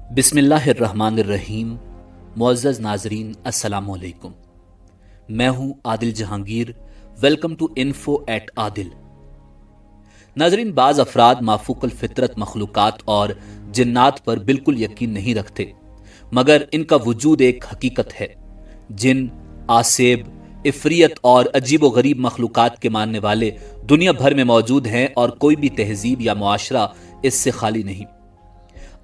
बिस्मिल्लाहिर्रहमानिर्रहीम। मुअज़्ज़ज़ नाज़रीन, अस्सलामु अलैकुम। मैं हूं Adil Jahangir. Welcome to info at Adil. नाज़रीन, बाज़ अफराद माफूकल फितरत मखलूक़ात और जिन्नात पर बिल्कुल यकीन नहीं रखते, मगर इनका वजूद एक हकीकत है। जिन, आसेब, इफ़रियत और अजीब व गरीब मखलूक़ात के मानने वाले दुनिया भर में मौजूद हैं और कोई भी तहजीब या मुआशरा इससे खाली नहीं।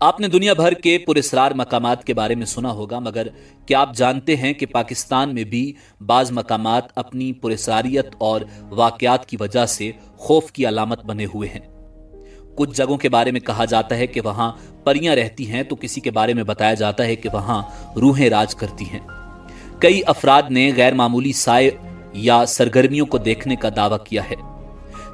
आपने दुनिया भर के पुरस्रार मकामात के बारे में सुना होगा, मगर क्या आप जानते हैं कि पाकिस्तान में भी बाज़ मकामात अपनी पुरस्रारियत और वाक़यात की वजह से खौफ की अलामत बने हुए हैं। कुछ जगहों के बारे में कहा जाता है कि वहाँ परियां रहती हैं, तो किसी के बारे में बताया जाता है कि वहाँ रूहें राज करती हैं। कई अफराद ने गैर मामूली साए या सरगर्मियों को देखने का दावा किया है।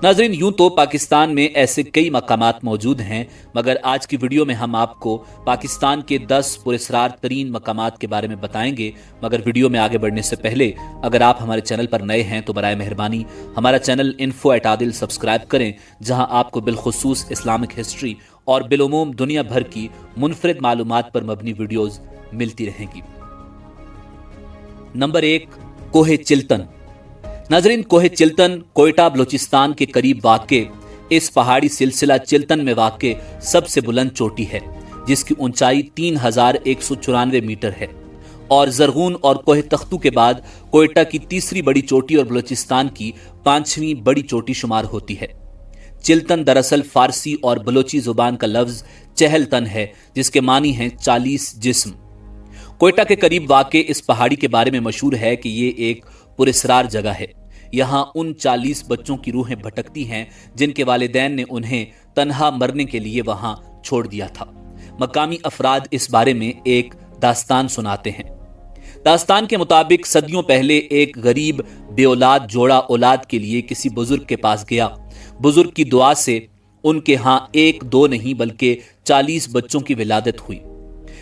नाज़रीन, यूं तो पाकिस्तान में ऐसे कई मकामात मौजूद हैं, मगर आज की वीडियो में हम आपको पाकिस्तान के 10 पुरस्रार तरीन मकामात के बारे में बताएंगे। मगर वीडियो में आगे बढ़ने से पहले अगर आप हमारे चैनल पर नए हैं तो बराए मेहरबानी हमारा channel info at Adil subscribe करें, जहां आपको बिलखुसूस इस्लामिक हिस्ट्री और बिलुमूम दुनिया भर की मुनफरिद मालूमात पर मबनी वीडियोज मिलती रहेंगी। नंबर 1, कोहे चिल्तन। नाज़रीन, कोहे चिल्तन कोयटा बलोचिस्तान के करीब वाक़े इस पहाड़ी सिलसिला चिल्तन में वाक़े सबसे बुलंद चोटी है, जिसकी ऊंचाई 3194 मीटर है और जरगून और कोहे तख्तू के बाद कोयटा की तीसरी बड़ी चोटी और बलोचिस्तान की 5वीं बड़ी चोटी शुमार होती है। चिल्तन दरअसल फारसी और बलोची जुबान का लफ्ज चहलतन है, जिसके मानी हैं 40 जिस्म। कोयटा के करीब वाक़े इस पहाड़ी के बारे में मशहूर है कि ये एक पुरस्रार जगह है। यहाँ उन 40 बच्चों की रूहें भटकती हैं जिनके वालिदैन ने उन्हें तन्हा मरने के लिए वहां छोड़ दिया था। मकामी अफराद इस बारे में एक दास्तान सुनाते हैं। दास्तान के मुताबिक सदियों पहले एक गरीब बेऔलाद जोड़ा औलाद के लिए किसी बुजुर्ग के पास गया। बुजुर्ग की दुआ से उनके यहाँ 1-2 नहीं बल्कि 40 बच्चों की विलादत हुई।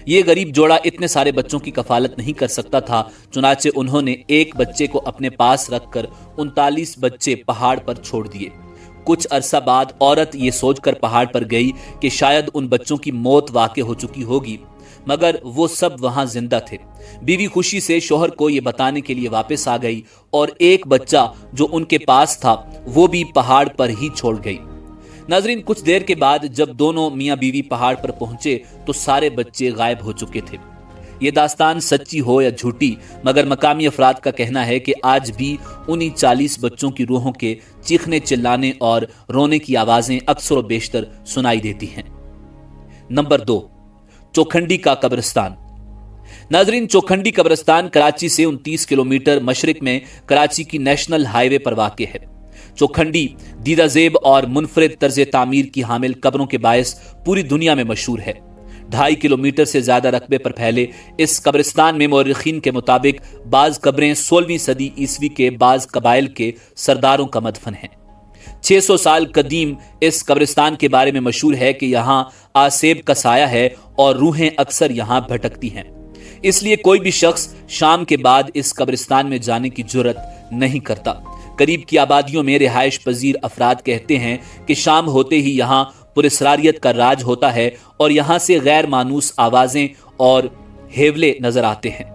ये गरीब जोड़ा इतने सारे बच्चों की कफालत नहीं कर सकता था, चुनाचे उन्होंने एक बच्चे को अपने पास रखकर 39 बच्चे पहाड़ पर छोड़ दिए। कुछ अरसा बाद औरत ये सोचकर पहाड़ पर गई कि शायद उन बच्चों की मौत वाक़ई हो चुकी होगी, मगर वो सब वहां जिंदा थे। बीवी खुशी से शोहर को ये बताने के लिए वापस आ गई और एक बच्चा जो उनके पास था वो भी पहाड़ पर ही छोड़ गई। नाज़रीन, कुछ देर के बाद जब दोनों मियाँ बीवी पहाड़ पर पहुंचे तो सारे बच्चे गायब हो चुके थे। ये दास्तान सच्ची हो या झूठी, मगर मकामी अफराद का कहना है कि आज भी उन्हीं 40 बच्चों की रूहों के चीखने चिल्लाने और रोने की आवाजें अक्सर व बेशतर सुनाई देती हैं। नंबर 2, चौखंडी का कब्रिस्तान। नाज़रीन, चौखंडी कब्रिस्तान कराची से 29 किलोमीटर मशरिक में कराची की नेशनल हाईवे पर वाक़ है। चौखंडी दीदा ज़ेब और मुनफरिद तर्ज तामीर की हामिल कब्रों के बायस पूरी दुनिया में मशहूर है। 2.5 किलोमीटर से ज्यादा रकबे पर फैले इस कब्रिस्तान में मौरिखीन के मुताबिक बाज कब्रें 16वीं सदी ईस्वी के बाज कबाइल के सरदारों का मदफन है। 600 साल कदीम इस कब्रिस्तान के बारे में मशहूर है कि यहाँ आसेब का साया है और रूहें अक्सर यहाँ भटकती हैं। इसलिए कोई भी शख्स शाम के बाद इस कब्रिस्तान में जाने की जुर्रत नहीं करता। करीब की आबादियों में रिहाइश पजीर अफराद कहते हैं कि शाम होते ही यहाँ पुरस्रारियत का राज होता है और यहाँ से गैर मानूस आवाजें और हेवले नजर आते हैं।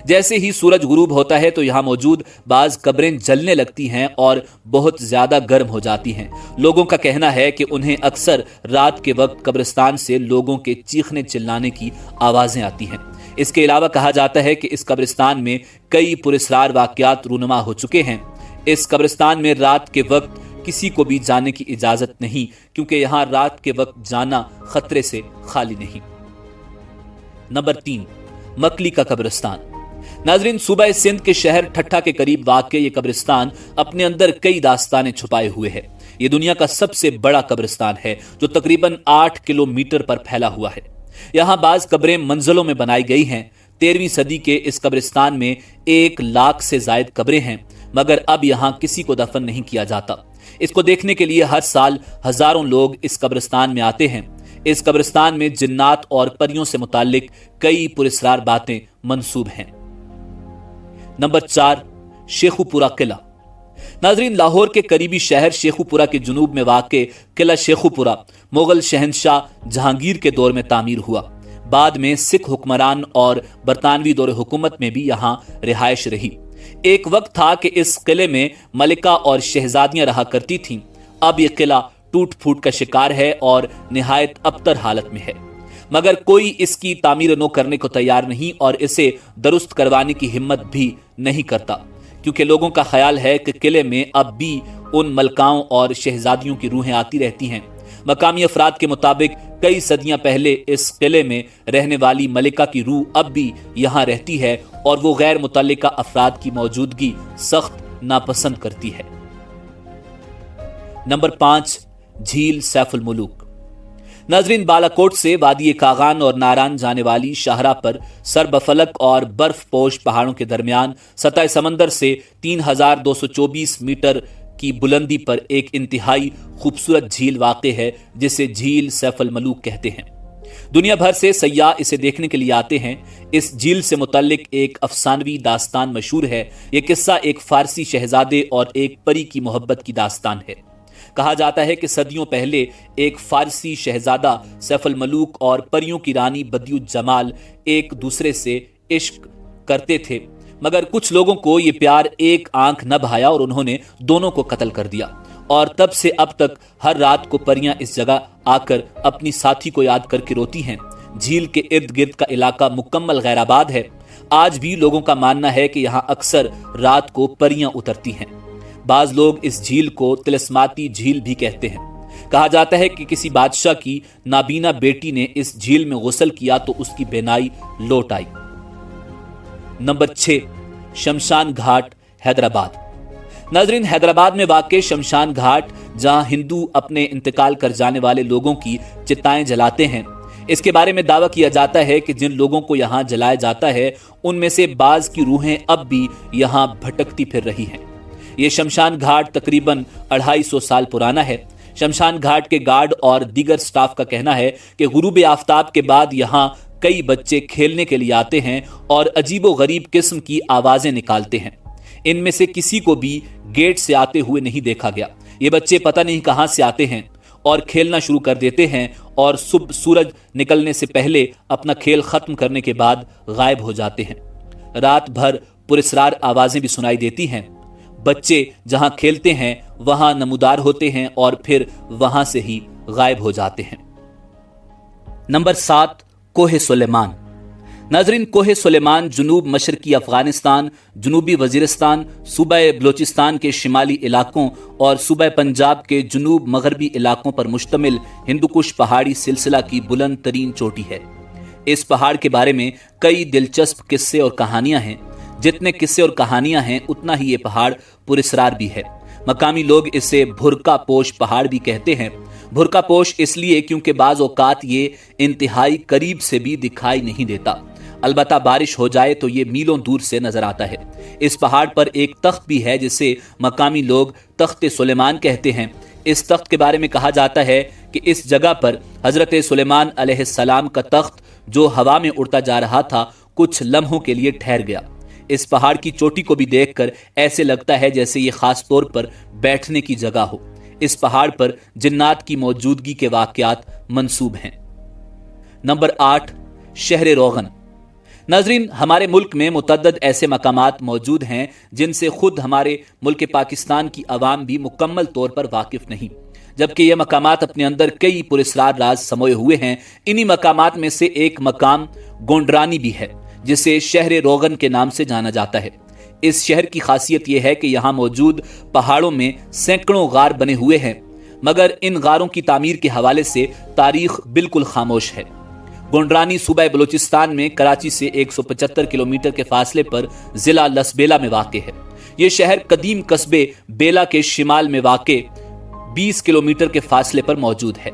जैसे ही सूरज गुरूब होता है तो यहाँ मौजूद बाज कब्रें जलने लगती हैं और बहुत ज्यादा गर्म हो जाती हैं। लोगों का कहना है कि उन्हें अक्सर रात के वक्त कब्रिस्तान से लोगों के चीखने चिल्लाने की आवाजें आती हैं। इसके अलावा कहा जाता है कि इस कब्रिस्तान में कई पुरस्रार वाक़यात रूनुमा हो चुके हैं। इस कब्रिस्तान में रात के वक्त किसी को भी जाने की इजाजत नहीं, क्योंकि यहाँ रात के वक्त जाना खतरे से खाली नहीं। नंबर 3, मकली का कब्रिस्तान। नाज़रीन, सूबा सिंध के शहर ठट्ठा के करीब वाक़े ये कब्रिस्तान अपने अंदर कई दास्तानें छुपाए हुए है। ये दुनिया का सबसे बड़ा कब्रिस्तान है जो तकरीबन 8 किलोमीटर पर फैला हुआ है। यहाँ बाज कब्रें मंजिलों में बनाई गई हैं। 13वीं सदी के इस कब्रिस्तान में 1 लाख से जायद कब्रें हैं, मगर अब यहाँ किसी को दफन नहीं किया जाता। इसको देखने के लिए हर साल हजारों लोग इस कब्रिस्तान में आते हैं। इस कब्रिस्तान में जिन्नात और परियों से मुतालिक कई पुरस्रार बातें मंसूब हैं। नंबर 4, शेखुपुरा किला। नाजरीन, लाहौर के करीबी शहर शेखुपुरा के जुनूब में वाक़े किला शेखुपुरा मुगल शहनशाह जहांगीर के दौर में तामीर हुआ। بعد में सिख हुक्मरान और बरतानवी दौर हुकूमत में भी यहाँ रिहाइश रही। एक वक्त था कि इस किले में मलिका और शहजादियां रहा करती थीं। अब यह किला टूट फूट का शिकार है और निहायत अबतर हालत में है, मगर कोई इसकी तामीर नो करने को तैयार नहीं और इसे दुरुस्त करवाने की हिम्मत भी नहीं करता, क्योंकि लोगों का ख्याल है कि किले में अब भी उन मलकाओं और शहजादियों की रूहें आती रहती हैं। मकामी अफराद के मुताबिक कई सदियां पहले इस किले में रहने वाली मलिका की रूह अब भी यहाँ रहती है और वो गैर मुतल्लिका अफराद की मौजूदगी सख्त नापसंद करती है। नंबर 5, झील सैफुल मुलूक। नाजरीन, बालाकोट से वादी कागान और नारान जाने वाली शाहरा पर सरबफलक और बर्फ पोश पहाड़ों के दरमियान सतह समंदर से 3224 मीटर की बुलंदी पर एक इंतहाई खूबसूरत झील वाक़े है, जिसे झील सैफुल मलूक कहते हैं। दुनिया भर से सयाह इसे देखने के लिए आते हैं। इस झील से मुतल्लिक एक अफसानवी दास्तान मशहूर है। यह किस्सा एक फारसी शहजादे और एक परी की मोहब्बत की दास्तान है। कहा जाता है कि सदियों पहले एक फारसी शहजादा सैफुल मलूक और परियों की रानी बदियुज जमाल एक दूसरे से इश्क करते थे, मगर कुछ लोगों को यह प्यार एक आंख न भाया और उन्होंने दोनों को कत्ल कर दिया। और तब से अब तक हर रात को परियां इस जगह आकर अपनी साथी को याद करके रोती हैं। झील के इर्द गिर्द का इलाका मुकम्मल गैराबाद है। आज भी लोगों का मानना है कि यहाँ अक्सर रात को परियां उतरती हैं। बाज लोग इस झील को तिलस्माती झील भी कहते हैं। कहा जाता है कि किसी बादशाह की नाबीना बेटी ने इस झील में गुस्ल किया तो उसकी बेनाई लौट आई। नंबर 6, शमशान घाट, हैदराबाद। नाजरीन, हैदराबाद में वाक़े शमशान घाट, जहां हिंदू अपने इंतकाल कर जाने वाले लोगों की चिताएं जलाते हैं, इसके बारे में दावा किया जाता है कि जिन लोगों को यहां जलाया जाता है उनमें से बाज की रूहें अब भी यहां भटकती फिर रही हैं। ये शमशान घाट तकरीबन 250 साल पुराना है। शमशान घाट के गार्ड और दीगर स्टाफ का कहना है कि गुरूब आफ्ताब के बाद यहाँ कई बच्चे खेलने के लिए आते हैं और अजीबो गरीब किस्म की आवाजें निकालते हैं। इनमें से किसी को भी गेट से आते हुए नहीं देखा गया। ये बच्चे पता नहीं कहां से आते हैं और खेलना शुरू कर देते हैं और सुबह सूरज निकलने से पहले अपना खेल खत्म करने के बाद गायब हो जाते हैं। रात भर पुरस्रार आवाजें भी सुनाई देती हैं। बच्चे जहां खेलते हैं वहां नमूदार होते हैं और फिर वहां से ही गायब हो जाते हैं। नंबर 7, कोहे सुलेमान। नाजरीन, कोहे सुलेमान जुनूब मशरकी अफगानिस्तान, जुनूबी वजीरिस्तान, सूबा बलोचिस्तान के शिमाली इलाकों और सूबा पंजाब के जुनूब मगरबी इलाकों पर मुश्तमिल हिंदुकुश पहाड़ी सिलसिला की बुलंद तरीन चोटी है। इस पहाड़ के बारे में कई दिलचस्प किस्से और कहानियां हैं। जितने किस्से और कहानियां हैं उतना ही ये पहाड़ पुरस्रार भी है। मकामी लोग इसे भुरका पोश पहाड़ भी कहते हैं। भुरका पोश इसलिए क्योंकि बाज औकात ये इंतहाई करीब से भी दिखाई नहीं देता, अलबत्ता बारिश हो जाए तो ये मीलों दूर से नजर आता है। इस पहाड़ पर एक तख्त भी है जिसे मकामी लोग तख्त सुलेमान कहते हैं। इस तख्त के बारे में कहा जाता है कि इस जगह पर हजरत सुलेमान अलैहिस्सलाम का तख्त जो हवा में उड़ता जा रहा था कुछ लम्हों के लिए ठहर गया। इस पहाड़ की चोटी को भी देखकर ऐसे लगता है जैसे ये खास तौर पर बैठने की जगह हो। इस पहाड़ पर जिन्नात की मौजूदगी के वाकयात मंसूब हैं। नंबर 8, शहर रोगन। नाजरीन, हमारे मुल्क में मुतअद्दिद ऐसे मकामात मौजूद हैं जिनसे खुद हमारे मुल्क पाकिस्तान की आवाम भी मुकम्मल तौर पर वाकिफ नहीं, जबकि ये मकामात अपने अंदर कई पुरस्रार राज समोए हुए हैं। इन्हीं मकामात में से एक मकाम गोंडरानी भी है जिसे शहर रोगन के नाम से जाना जाता है। इस शहर की खासियत यह है कि यहाँ मौजूद पहाड़ों में सैकड़ों गार बने हुए हैं, मगर इन गारों की तामीर के हवाले से तारीख बिल्कुल खामोश है। गोंडरानी सूबा बलोचिस्तान में कराची से 175 किलोमीटर के फासले पर जिला लसबेला में वाक़ है। ये शहर कदीम कस्बे बेला के शिमाल में वाक़ 20 किलोमीटर के फासले पर मौजूद है।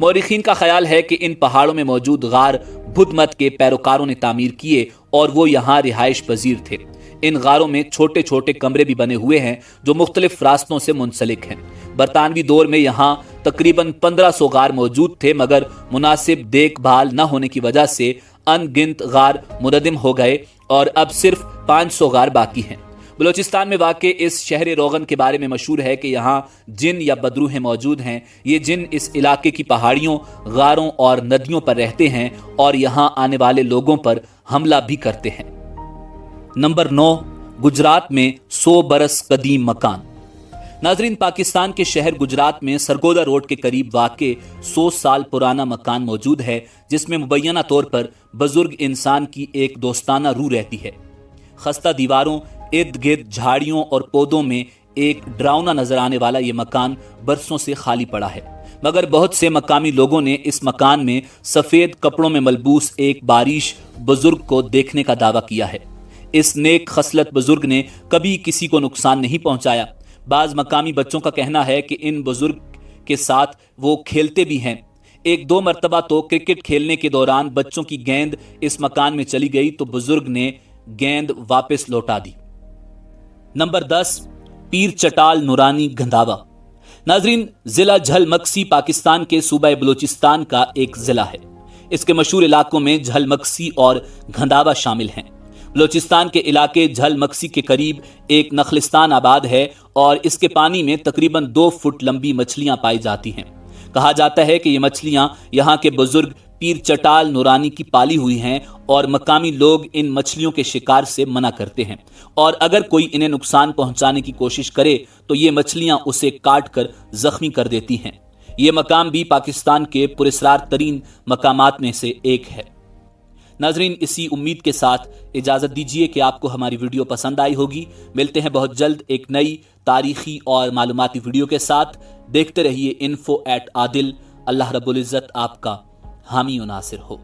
मौरिखीन का ख्याल है कि इन पहाड़ों में मौजूद गार बुद्ध मत के पैरोकारों ने तामीर किए और वो यहाँ रिहाइश पजीर थे। इन गारों में छोटे छोटे कमरे भी बने हुए हैं जो मुख्तलिफ रास्तों से मुंसलिक हैं। बरतानवी दौर में यहाँ तकरीबन 1500 गार मौजूद थे, मगर मुनासिब देखभाल न होने की वजह से अनगिनत गार मुनहदिम हो गए और अब सिर्फ 500 गार बाकी हैं। بلوچستان میں واقع اس شہر روغن کے بارے میں مشہور ہے کہ یہاں جن یا بدروہیں موجود ہیں۔ یہ جن اس علاقے کی پہاڑیوں، غاروں اور ندیوں پر رہتے ہیں اور یہاں آنے والے لوگوں پر حملہ بھی کرتے ہیں۔ نمبر 9، گجرات میں 100 برس قدیم مکان۔ ناظرین، پاکستان کے شہر گجرات میں سرگودا روڈ کے قریب واقع 100 سال پرانا مکان موجود ہے، جس میں مبینہ طور پر بزرگ انسان کی ایک دوستانہ روح رہتی ہے۔ خستہ دیواروں، ارد گرد جھاڑیوں اور پودوں میں ایک ڈراؤنا نظر آنے والا یہ مکان برسوں سے خالی پڑا ہے، مگر بہت سے مقامی لوگوں نے اس مکان میں سفید کپڑوں میں ملبوس ایک باریش بزرگ کو دیکھنے کا دعویٰ کیا ہے۔ اس نیک خصلت بزرگ نے کبھی کسی کو نقصان نہیں پہنچایا۔ بعض مقامی بچوں کا کہنا ہے کہ ان بزرگ کے ساتھ وہ کھیلتے بھی ہیں۔ 1-2 مرتبہ تو کرکٹ کھیلنے کے دوران بچوں کی گیند اس مکان میں چلی گئی تو بزرگ نے گیند واپس لوٹا دی۔ نمبر 10، پیر چٹال نورانی گھنداوا۔ ناظرین، ضلع جھل مکسی پاکستان کے صوبہ بلوچستان کا ایک ضلع ہے۔ اس کے مشہور علاقوں میں جھل مکسی اور گھنداوا شامل ہیں۔ بلوچستان کے علاقے جھل مکسی کے قریب ایک نخلستان آباد ہے اور اس کے پانی میں تقریباً 2 فٹ لمبی مچھلیاں پائی جاتی ہیں۔ کہا جاتا ہے کہ یہ مچھلیاں یہاں کے بزرگ پیر چٹال نورانی کی پالی ہوئی ہیں اور مقامی لوگ ان مچھلیوں کے شکار سے منع کرتے ہیں، اور اگر کوئی انہیں نقصان پہنچانے کی کوشش کرے تو یہ مچھلیاں اسے کاٹ کر زخمی کر دیتی ہیں۔ یہ مقام بھی پاکستان کے پراسرار ترین مقامات میں سے ایک ہے۔ ناظرین، اسی امید کے ساتھ اجازت دیجیے کہ آپ کو ہماری ویڈیو پسند آئی ہوگی۔ ملتے ہیں بہت جلد ایک نئی تاریخی اور معلوماتی ویڈیو کے ساتھ۔ دیکھتے رہیے info@adil۔ اللہ رب العزت آپ کا حامی و ناصر ہو۔